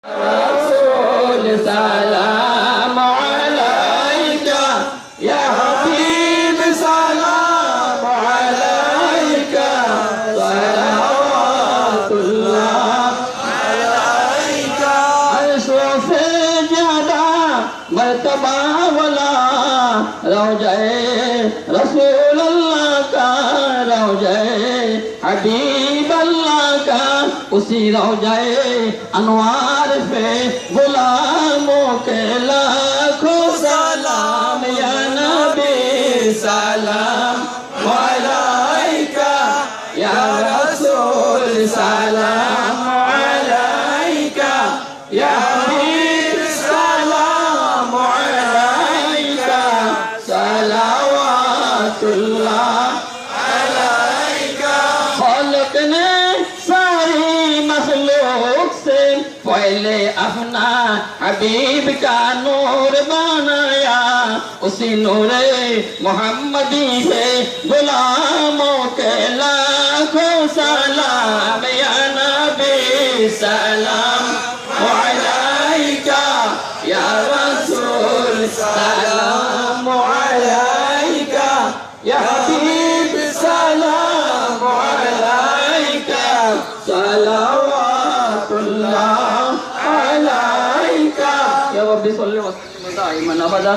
رسول سلام عليك يا حبيب سلام عليك صلوات الله عليك أشرف جدا مرتبہ والا روضہ رسول اللہ کا روضہ حبیب اللہ کا اسی روضہ انوار پہ غلاموں کے لاکھوں سلام یا نبی سلام علیکہ یا رسول سلام علیکہ یا حبیب سلام علیکہ صلوات اللہ علیکہ خالق نے ساری مخلوق سے پہلے اپنا حبیب کا نور بنایا اسی نور محمدی ہے غلاموں کے لاکھوں سلام یا نبی سلام علیکہ یا رسول سلام علیکہ یا حبیب سلام علیکہ صلوات اللہ علیکہ یا رب صل وسلم دائما ابدا